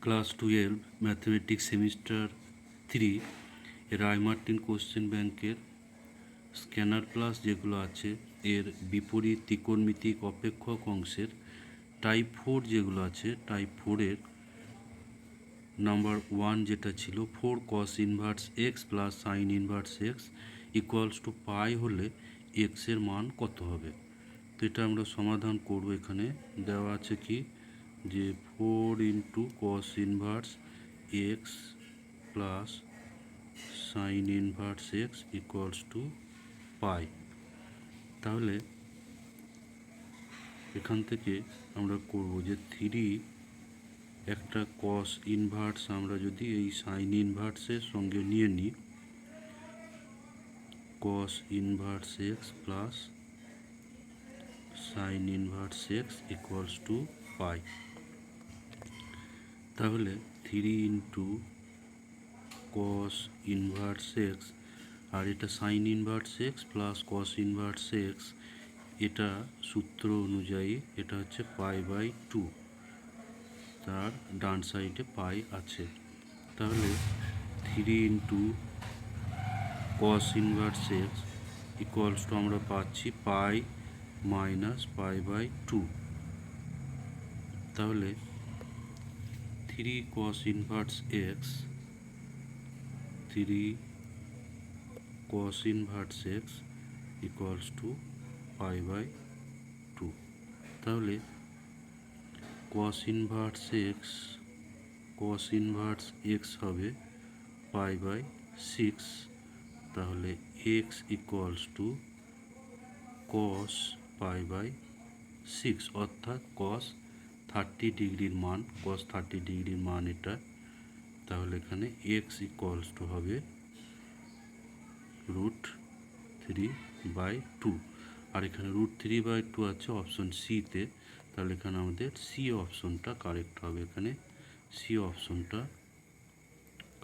Class 12 mathematics semester 3 রায় Martin question ব্যাংকের scanner plus যেগুলো আছে এর বিপরীত ত্রিকোণমিতিক অপেক্ষক অংশের টাইপ 4 যেগুলো আছে টাইপ 4-এর নাম্বার 1 যেটা ছিল 4 cos inverse x plus sine inverse x equals to pi হলে এক্সের মান কত হবে। তো এটা আমরা সমাধান করব। এখানে দেওয়া আছে কি যে 4 into cos inverse x plus sine inverse x equals to pi. তাহলে এখান থেকে আমরা করব যে 3 একটা কস ইনভার্স আমরা যদি এই সাইন ইনভার্সের সঙ্গে নিয়ে নিই, cos inverse x plus sine inverse x equals to pi. তাহলে 3 ইন্টু কস ইনভার্স এক্স আর এটা sine inverse x plus cos inverse x, এটা সূত্র অনুযায়ী এটা হচ্ছে পাই বাই 2, তার ডান সাইডে পাই আছে। তাহলে 3 into cos inverse x equals two আমরা পাচ্ছি পাই মাইনাস পাই বাই 2। তাহলে 3 cos inverse x 3 cos inverse x equals to pi by 2। তাহলে cos ইনভার্স এক্স হবে পাই বাই 6। তাহলে x equals to cos pi by 6, অর্থাৎ cos 30 ডিগ্রির মান, cos 30 ডিগ্রির মান এটা। তাহলে এখানে এক্স ইকুয়ালস টু হবে √3/2, আর এখানে √3/2 আছে অপশন সিতে। তাহলে এখানে আমাদের সি অপশনটা কারেক্ট হবে, এখানে সি অপশনটা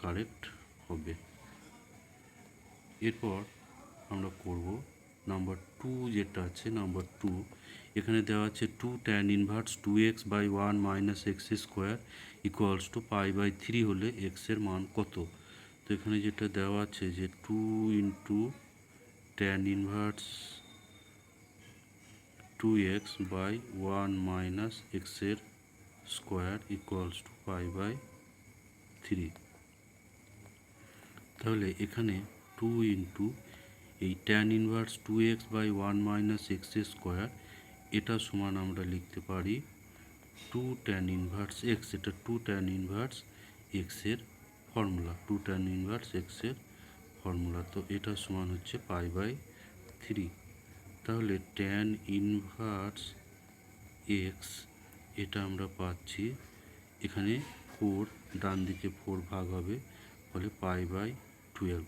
কারেক্ট হবে। এরপর আমরা করব নাম্বার 2 যেটা আছে নাম্বার 2, এখানে দেওয়া আছে 2 tan inverse 2x/1 minus x square equals to pi by 3 হলে এক্সের মান কত। তো এখানে যেটা দেওয়া আছে যে 2 into tan inverse 2x/1 minus এক্সের square equals to pi by 3। তাহলে এখানে 2 ইন্টু এই tan inverse 2x/1 minus x square, এটা সমান আমরা লিখতে পারি 2 tan ইনভার্স এক্স। এটা 2 tan ইনভার্স এক্সের ফর্মুলা, 2 tan ইনভার্স এক্সের ফর্মুলা। তো এটা সমান হচ্ছে পাই বাই 3। তাহলে tan ইনভার্স এক্স এটা আমরা পাচ্ছি, এখানে 4 ডান দিকে 4 ভাগ হবে, ফলে পাই বাই 12,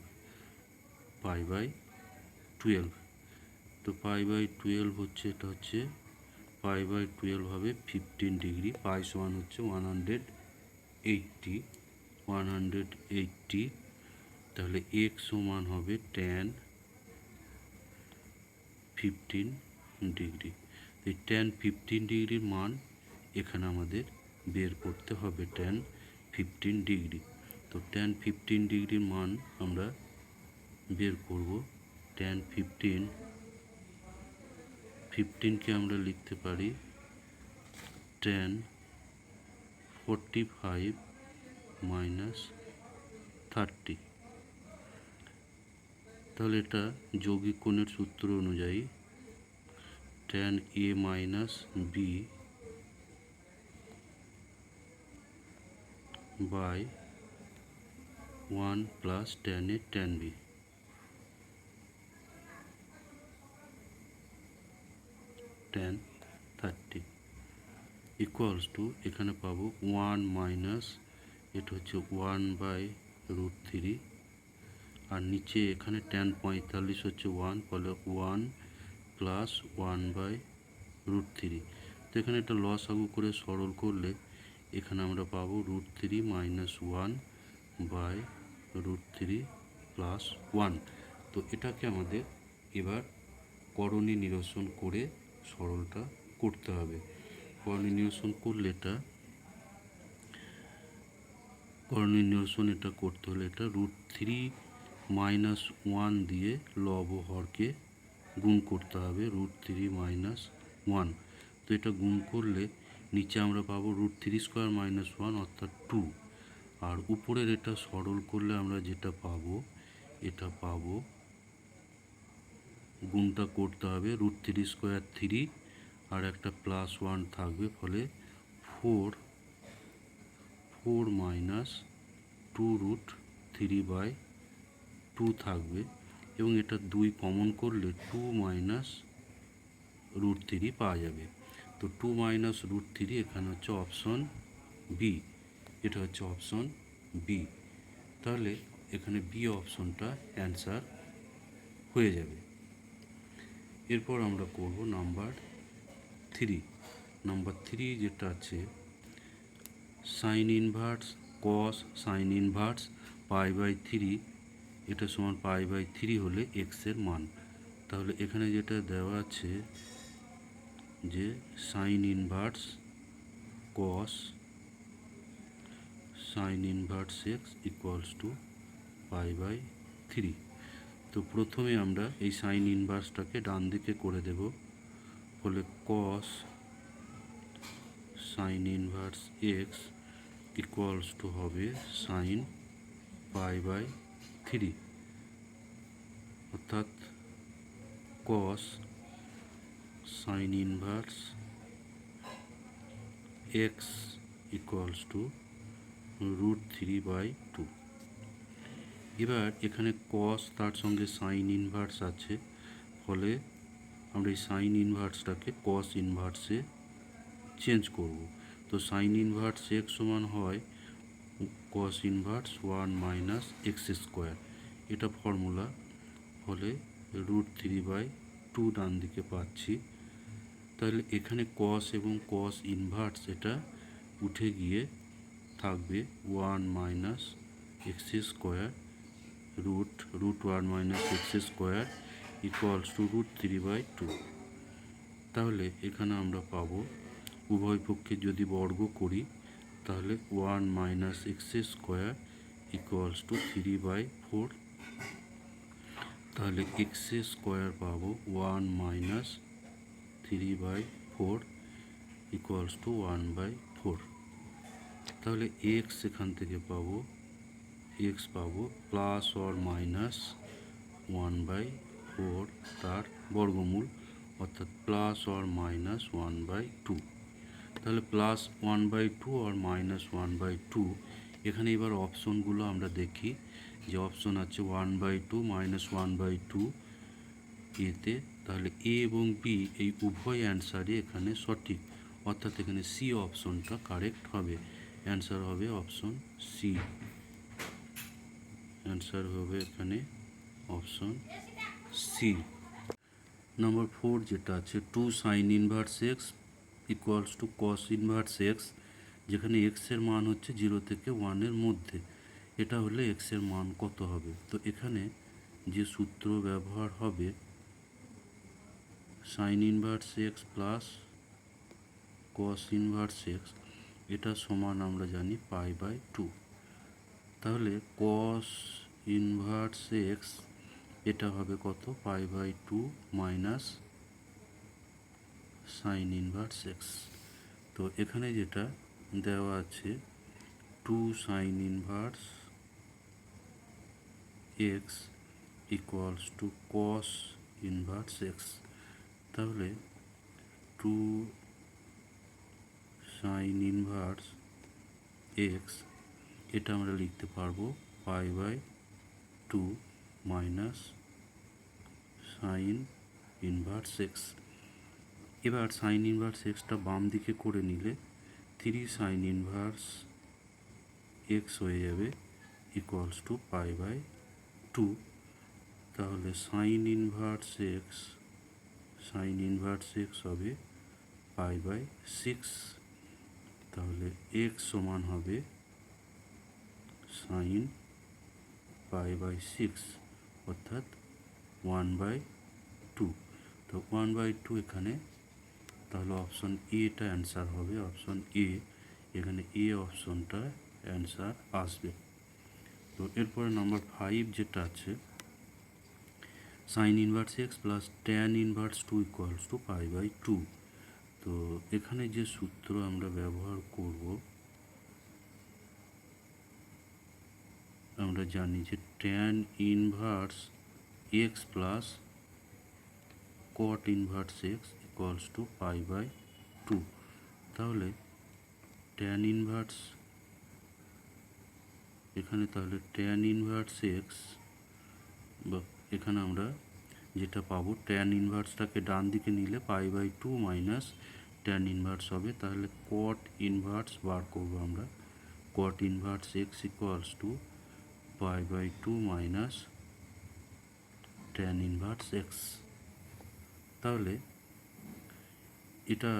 পাই বাই 12। তো পাই বাই 12 হচ্ছে, এটা হচ্ছে পাই বাই 12 হবে 15 ডিগ্রি। পাই সমান হচ্ছে 180। তাহলে এক্স সমান হবে tan 15 ডিগ্রি। এই tan 15 ডিগ্রির মান এখানে আমাদের বের করতে হবে, tan 15 ডিগ্রি। তো tan 15 ডিগ্রির মান আমরা বের করব। tan 15কে আমরা লিখতে পারি tan 45 মাইনাস 30। তাহলে এটা যৌগিক কোণের সূত্র অনুযায়ী tan a minus b by 1 plus tan a tan b, tan 30 equals to এখানে পাবো 1 মাইনাস, এটা হচ্ছে 1/√3, আর নিচে এখানে tan 45 হচ্ছে 1, ফলে 1 প্লাস 1/√3। তো এখানে একটা লস আগু করে সরল করলে এখানে আমরা পাবো √3 মাইনাস 1/√3 প্লাস 1। তো এটাকে আমাদের এবার করণী নিরসন করে সরলটা করতে হবে। করণী নিরসন করলে এটা করণীয় নিরসন এটা করতে হলে এটা √3 - 1 দিয়ে লব ও হরকে গুণ করতে হবে √3 - 1। তো এটা গুণ করলে নিচে আমরা পাবো √3² - 1 অর্থাৎ 2। আর উপরের এটা সরল করলে আমরা যেটা পাবো এটা পাবো, গুণটা করতে হবে √3² 3 আর একটা +1 থাকবে, ফলে 4 - 2√3/2 থাকবে এবং এটা 2 কমন করলে 2 - √3 পাওয়া যাবে। তো 2 - √3 এখানে হচ্ছে অপশন বি, এটা হচ্ছে অপশন বি। তাহলে এখানে বি অপশনটা অ্যান্সার হয়ে যাবে। এরপর আমরা করব নাম্বার 3 যেটা আছে sine inverse cos sine inverse π/3, এটা সমান π/3 হলে এক্সের মান। তাহলে এখানে যেটা দেওয়া আছে যে sine inverse cos sine inverse x equals to π/3। তো প্রথমে আমরা এই সাইন ইনভার্সটাকে ডান দিকে করে দেব, ফলে কস sine inverse x equals two হবে সাইন π/3, অর্থাৎ কস sine inverse x equals two √3/2। এবার এখানে কস তার সঙ্গে সাইন ইনভার্স আছে, ফলে আমরা এই সাইন ইনভার্সটাকে কস ইনভার্সে চেঞ্জ করব। তো সাইন ইনভার্স এক্স সমান হয় কস ইনভার্স 1 - x², এটা ফর্মুলা, ফলে √3/2 ডান দিকে পাচ্ছি। তাহলে এখানে কস এবং কস ইনভার্স এটা উঠে গিয়ে থাকবে 1 - x², √1 - x² ইকুয়ালস টু √3/2। তাহলে এখানে আমরা পাবো উভয় পক্ষে যদি বর্গ করি তাহলে 1 - x² ইকুয়ালস টু 3/4। তাহলে x² পাবো 1 - 3/4 ইকুয়ালস টু 1/4। তাহলে এক্স এখান থেকে পাবো, এক্স পাবো +or-1/4 তার বর্গমূল, অর্থাৎ +or-1/2। তাহলে +1/2 আর -1/2। এখানে এবার অপশনগুলো আমরা দেখি যে অপশন আছে 1/2 -1/2 এতে। তাহলে এ এবং বি এই উভয় অ্যান্সারই এখানে সঠিক, অর্থাৎ এখানে সি অপশনটা কারেক্ট হবে। অ্যান্সার হবে অপশন সি, অ্যান্সার হবে এখানে অপশন সি। নাম্বার 4 যেটা আছে 2 sine inverse x equals to cos inverse x, যেখানে এক্সের মান হচ্ছে 0 থেকে 1-এর মধ্যে, এটা হলে এক্সের মান কত হবে? তো এখানে যে সূত্র ব্যবহার হবে sign inverse x plus cos inverse x, এটা সমান আমরা জানি π/2। তাহলে কস ইনভার্স এক্স এটা হবে কত? π/2 মাইনাস সাইন ইনভার্স এক্স। তো এখানে যেটা দেওয়া আছে 2 sine inverse x equals to cos inverse x. তাহলে 2 সাইন ইনভার্স এক্স এটা আমরা লিখতে পারবো π/2 মাইনাস সাইন ইনভার্স এক্স। এবার সাইন ইনভার্স এক্সটা বাম দিকে করে নিলে 3 সাইন ইনভার্স এক্স হয়ে যাবে ইকুয়ালস টু π/2। তাহলে সাইন ইনভার্স এক্স হবে π/6। তাহলে এক্স সমান হবে সাইন π/6 অর্থাৎ 1/2। তো 1/2 এখানে, তাহলে অপশন এটা অ্যান্সার হবে অপশন এ। এখানে এ অপশনটা অ্যান্সার আসবে। তো এরপরে নাম্বার 5 যেটা আছে, sine inverse x plus tan inverse 2 equals to pi by 2। তো এখানে যে সূত্র আমরা ব্যবহার করব, আমরা জানি যে tan inverse x plus cot inverse x equals to pi by 2। তাহলে ট্যান ইনভার্স, এখানে তাহলে ট্যান ইনভার্স এক্স, বা এখানে আমরা যেটা পাবো, ট্যান ইনভার্সটাকে ডান দিকে নিলে pi by 2 minus tan inverse হবে। তাহলে কট ইনভার্স বার করবো আমরা। Cot inverse x equals to pi by 2 minus tan inverse x. তাহলে এটা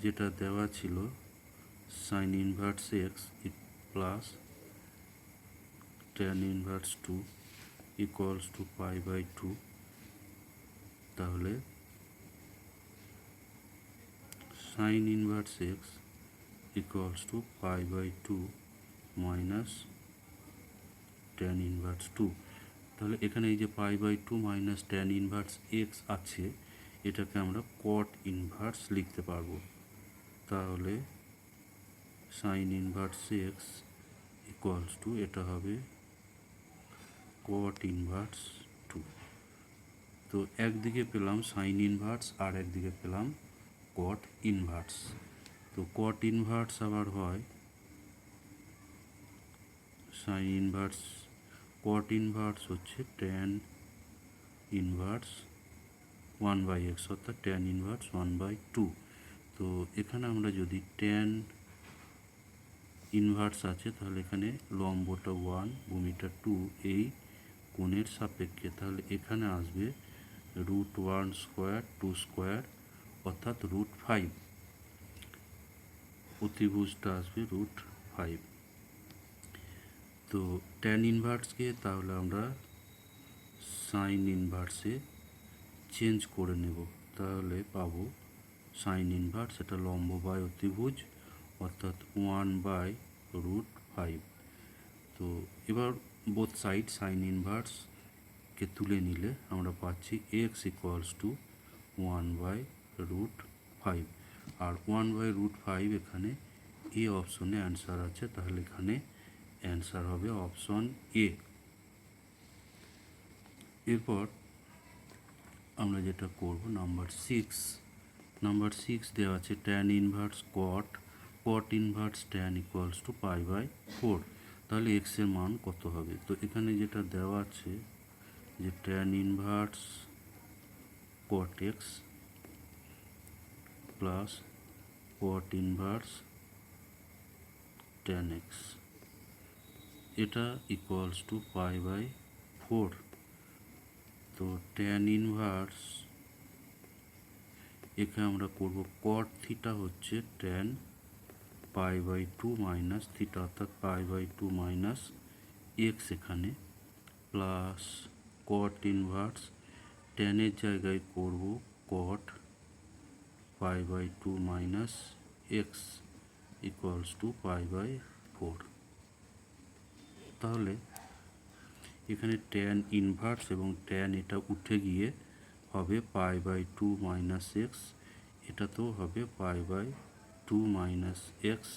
যেটা দেওয়া ছিল, sine inverse x plus tan inverse 2 equals to pi by 2। তাহলে sine inverse x equals to pi by 2 minus tan inverse 2। তাহলে এখানে এই যে pi by 2 minus tan inverse x আছে, এটাকে আমরা কট ইনভার্স লিখতে পারবো। তাহলে sine inverse x equals to, এটা হবে কট ইনভার্স 2। তো একদিকে পেলাম সাইন ইনভার্স আর একদিকে পেলাম কট ইনভার্স। তো কট ইনভার্স আবার হয় সাইন ইনভার্স, কট ইনভার্স হচ্ছে ট্যান ইনভার্স 1/x, অর্থাৎ ট্যান ইনভার্স 1/2। তো এখানে আমরা যদি ট্যান ইনভার্স আছে, তাহলে এখানে লম্বটা 1, ভূমিটা 2, এই কোণের সাপেক্ষে, তাহলে এখানে আসবে √1 স্কোয়ার 2 স্কোয়ার অর্থাৎ √5। অতিভুজটা আসবে √5। তো ট্যান ইনভার্সকে তাহলে আমরা সাইন ইনভার্সে চেঞ্জ করে নেব। তাহলে পাবো সাইন ইনভার্স, এটা লম্ব বাই অতিভুজ, অর্থাৎ 1/√5। তো এবার বোথ সাইড সাইন ইনভার্সকে তুলে নিলে আমরা পাচ্ছি এক্স ইকুয়ালস টু 1/√5। আর 1/√5 এখানে এ অপশনে অ্যান্সার আছে, তাহলে এখানে অ্যান্সার হবে অপশন এ। এরপর আমরা যেটা করব, নাম্বার 6 দেওয়া আছে tan inverse cot inverse tan equals to pi by 4। তাহলে এক্স এর মান কত হবে? তো এখানে যেটা দেওয়া আছে যে tan inverse cot x plus cot inverse tan x, এটা ইকুয়ালস টু পাই বাই 4। তো ট্যান ইনভার্স, এখানে আমরা করব কট থিটা হচ্ছে tan pi by 2 minus theta, অর্থাৎ পাই বাই 2 মাইনাস এক্স এখানে, প্লাস কট ইনভার্স ট্যানের জায়গায় করব cot pi by 2 minus x equals to pi by 4। তাহলে এখানে ট্যান ইনভার্স এবং ট্যান এটা উঠে গিয়ে হবে পাই বাই 2 মাইনাস এক্স, এটাতেও হবে pi by 2 minus x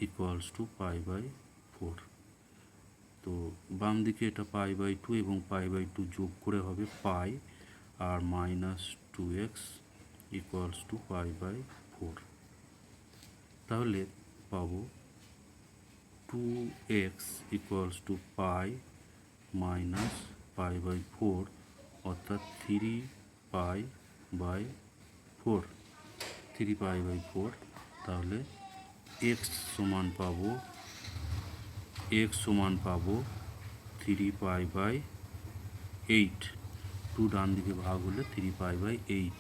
equals to pi by 4। তো বাম দিকে এটা পাই বাই 2 এবং পাই বাই 2 যোগ করে হবে পাই, আর minus 2x equals to pi by 4। তাহলে পাবো 2x equals to pi minus pi by 4, অর্থাৎ 3 পাই বাই 4। তাহলে x সমান পাবো 3 পাই বাই 8। 2 ডান দিকে ভাগ হলে 3 পাই বাই 8।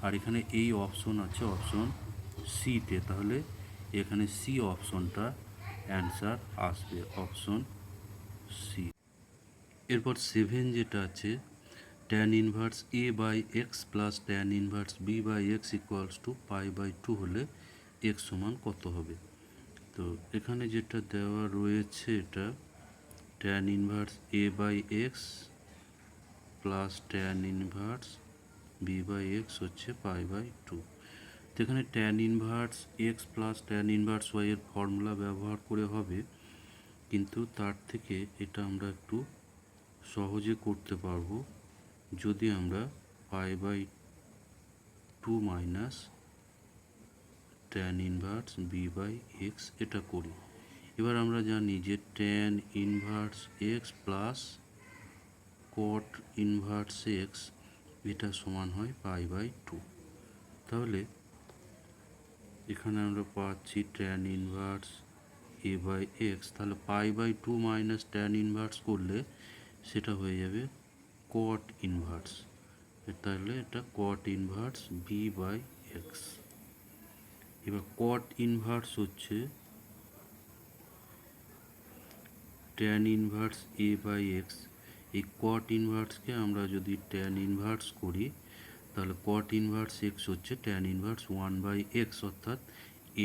আর এখানে এই অপশন আছে অপশন সিতে, তাহলে এখানে সি অপশনটা অ্যান্সার আসবে, অপশন সি। এরপর 7 যেটা আছে, tan inverse a by x plus tan inverse b by x equals to pi by 2 হলে এক্স সমান কত হবে। তো এখানে যেটা দেওয়া রয়েছে এটা tan inverse A by x plus tan inverse B by x হচ্ছে পাই বাই টু। তো এখানে tan inverse x plus tan inverse y এর ফর্মুলা ব্যবহার করে হবে, কিন্তু তার থেকে এটা আমরা একটু সহজে করতে পারবো যদি আমরা pi by two minus tan inverse B by x এটা করি। এবার আমরা জানি যে tan inverse x plus cot inverse x এটা সমান হয় পাই বাই টু। তাহলে এখানে আমরা পাচ্ছি tan inverse A by x, তাহলে pi by two minus tan inverse করলে সেটা হয়ে যাবে কট ইনভার্স, তাহলে এটা cot inverse B by x. এবার কট ইনভার্স হচ্ছে tan inverse A by x. এই কট ইনভার্সকে আমরা যদি ট্যান ইনভার্স করি তাহলে কট ইনভার্স এক্স হচ্ছে tan inverse one by x, অর্থাৎ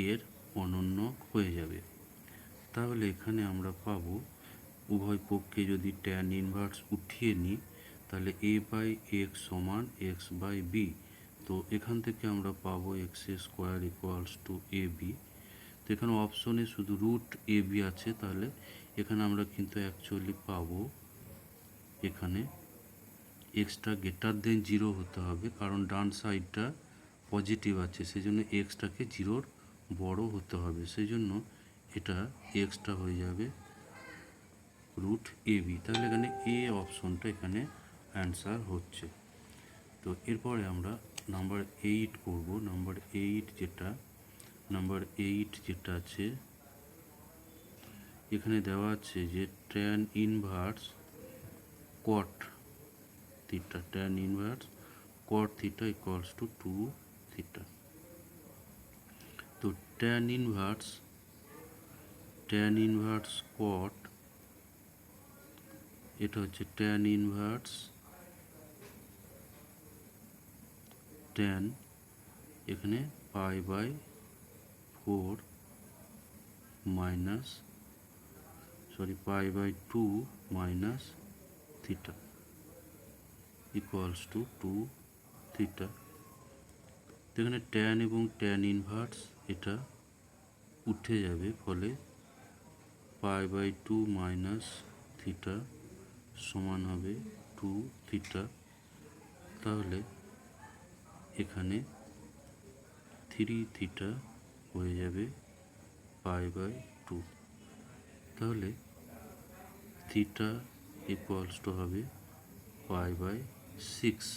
এর অনন্য হয়ে যাবে। তাহলে এখানে আমরা পাবো উভয় পক্ষে যদি ট্যান ইনভার্স উঠিয়ে নিই তাহলে এ বাই এক্স সমান এক্স বাই বি। তো এখান থেকে আমরা পাবো x square equals to a b. তো এখানে অপশনে শুধু রুট এ বি আছে, তাহলে এখানে আমরা কিন্তু অ্যাকচুয়ালি পাবো এখানে এক্সটা গ্রেটার দেন জিরো হতে হবে, কারণ ডান সাইডটা পজিটিভ আছে, সেই জন্য এক্সটাকে জিরোর বড় হতে হবে, সেই জন্য এটা এক্সটা হয়ে যাবে রুট এ বি। তাহলে এখানে এ অপশনটা এখানে অ্যান্সার হচ্ছে। তো এরপরে আমরা নাম্বার 8 করব। নাম্বার 8 যেটা আছে এখানে দেওয়া আছে যে tan inverse cot theta, tan inverse cot theta equals to 2 theta. তো ট্যান ইনভার্স কট এটা হচ্ছে ট্যান ইনভার্স ট্যান এখানে pi by 4 minus pi by 2 minus theta equals to 2 theta. এখানে ট্যান এবং ট্যান ইনভার্স এটা উঠে যাবে, ফলে পাই বাই 2 মাইনাস থিটা সমান হবে 2 থিটা। তাহলে এখানে 3 থিটা হয়ে যাবে পাই বাই 2। তাহলে থিটা ইকুয়ালস টু হবে পাই বাই 6।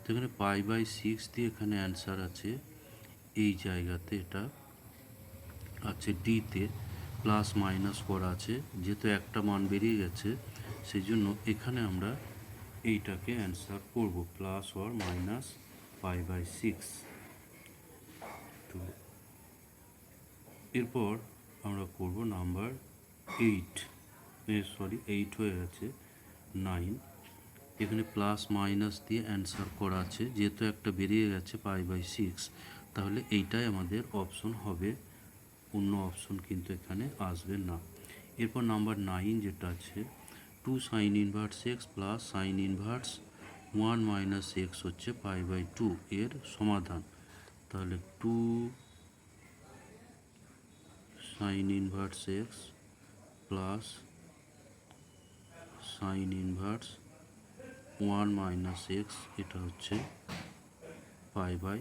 তো এখানে পাই বাই 6 দিয়ে এখানে অ্যান্সার আছে এই জায়গাতে, এটা আছে ডিতে প্লাস মাইনাস করা আছে, যেহেতু একটা মান বেরিয়ে গেছে সেই জন্য এখানে আমরা এইটাকে অ্যান্সার করব plus or minus pi by 6। তো এরপর আমরা করব নাম্বার 8 হয়ে গেছে 9। এখানে প্লাস মাইনাস দিয়ে অ্যান্সার করা আছে, যেহেতু একটা বেরিয়ে গেছে পাই বাই 6, তাহলে এইটাই আমাদের অপশন হবে, অন্য অপশন কিন্তু এখানে আসবে না। এরপর নাম্বার 9 যেটা আছে 2 sine inverse x plus sine inverse 1 minus x হচ্ছে পাই বাই 2 এর সমাধান। তাহলে 2 sine inverse x plus sine inverse 1 minus x এটা হচ্ছে পাই বাই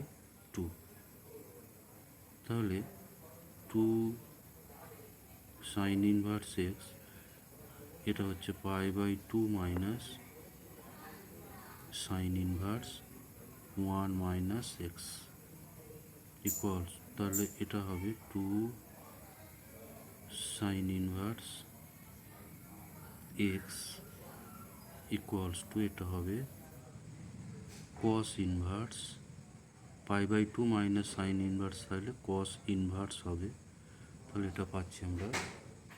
2। তাহলে 2 সাইন ইনভার্স এক্স এটা হচ্ছে pi by 2 minus sine inverse 1 minus x equals, তাহলে এটা হবে 2 sine inverse x equals to এটা হবে cos inverse pi by 2 minus sine inverse, তাহলে কস ইনভার্স হবে। তাহলে এটা পাচ্ছি আমরা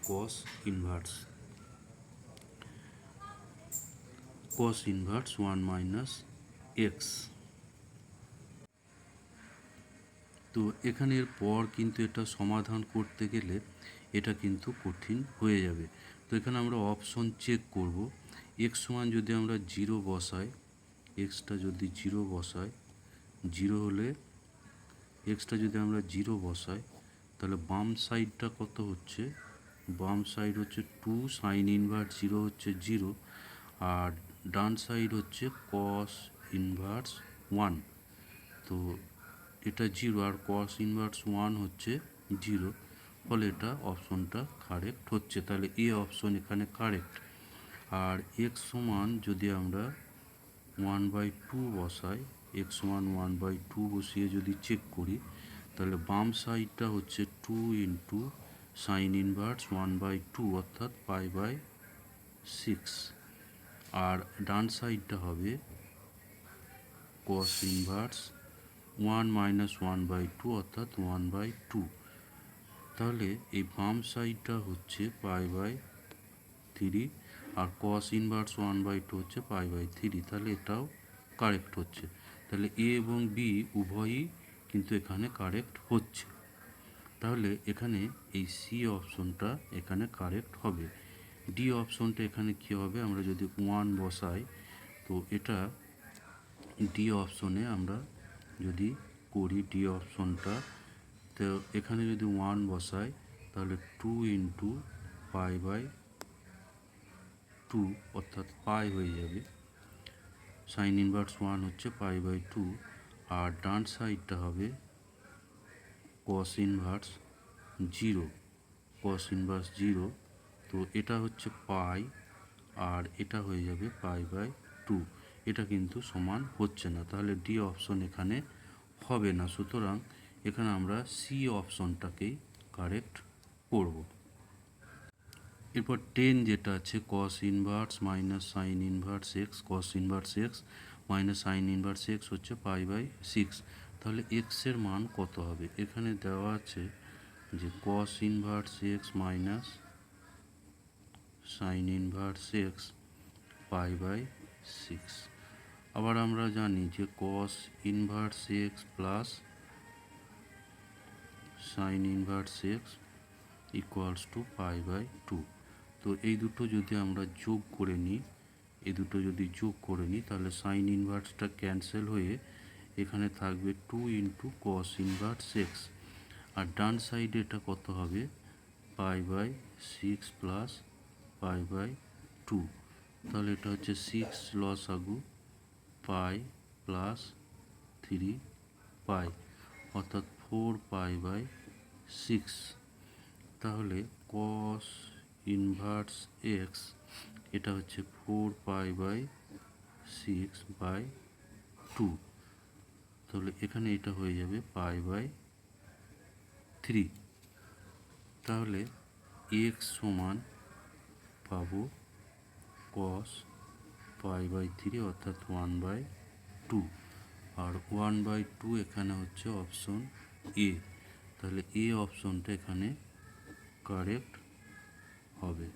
কস ইনভার্স 1 মাইনাস এক্স। তো এখানের পর কিন্তু এটা সমাধান করতে গেলে এটা কিন্তু কঠিন হয়ে যাবে। তো এখানে আমরা অপশন চেক করব। এক্স সমান যদি আমরা 0 বসাই, এক্সটা যদি 0 বসাই, 0 হলে এক্সটা যদি আমরা 0 বসাই, তাহলে বাম সাইডটা কত হচ্ছে? বাম সাইড হচ্ছে 2, সাইন ইনভার্স 0 হচ্ছে 0, আর ডান সাইড হচ্ছে কস ইনভার্স 1। তো এটা 0 আর কস ইনভার্স 1 হচ্ছে 0, ফলে এটা অপশনটা কারেক্ট হচ্ছে। তাহলে এ অপশন এখানে কারেক্ট। আর এক্স সমান যদি আমরা 1/2 বসাই, এক্স সমান 1/2 বসিয়ে যদি চেক করি, তাহলে বাম সাইডটা হচ্ছে 2 ইন্টু সাইন ইনভার্স 1/2 অর্থাৎ π/6, আর ডান সাইডটা হবে কস ইনভার্স 1 মাইনাস 1/2 অর্থাৎ 1/2। তাহলে এই বাম সাইডটা হচ্ছে π/3 আর কস ইনভার্স 1/2 হচ্ছে π/3, তাহলে এটাও কারেক্ট হচ্ছে। তাহলে এ এবং বি উভয়ই কিন্তু এখানে কারেক্ট হচ্ছে। তাহলে এখানে এই সি অপশনটা এখানে কারেক্ট হবে। ডি অপশনটা এখানে কি হবে? আমরা যদি 1 বসাই, তো এটা ডি অপশনে আমরা যদি করি ডি অপশনটা, তো এখানে যদি 1 বসাই, তাহলে 2 ইন্টু π/2 অর্থাৎ পাই হয়ে যাবে। সাইন ইনভার্স 1 হচ্ছে π/2, আর ডান সাইডটা হবে কস ইনভার্স 0, কস ইনভার্স 0। তো এটা হচ্ছে পাই, আর এটা হয়ে যাবে π/2। এটা কিন্তু সমান হচ্ছে না, তাহলে ডি অপশন এখানে হবে না। সুতরাং এখানে আমরা সি অপশনটাকেই কারেক্ট করব। এরপর 10 যেটা আছে, cos inverse minus sine inverse x, কস inverse x minus sine inverse x হচ্ছে π/6। তাহলে এক্সের মান কত হবে? এখানে দেওয়া আছে যে cos inverse x minus sine inverse x π/6। আবার আমরা জানি যে cos inverse x plus sine inverse x equals to π/2। তো এই দুটো যদি আমরা যোগ করে নিই, তাহলে সাইন ইনভার্সটা ক্যান্সেল হয়ে এখানে থাকবে 2 ইন্টু কস ইনভার্স এক্স, আর ডান সাইডে এটা কত হবে? π/6 প্লাস π/2। তাহলে এটা হচ্ছে 6 লসাগু পাই প্লাস 3 পাই, অর্থাৎ 4π/6। তাহলে কস ইনভার্স এক্স এটা হচ্ছে 4π/6/2, তাহলে এখানে এটা হয়ে যাবে π/3। তাহলে এক্স সমান পাবো কস π/3 অর্থাৎ 1/2, আর 1/2 এখানে হচ্ছে অপশন এ। তাহলে এ অপশনটা এখানে কারেক্ট হবে।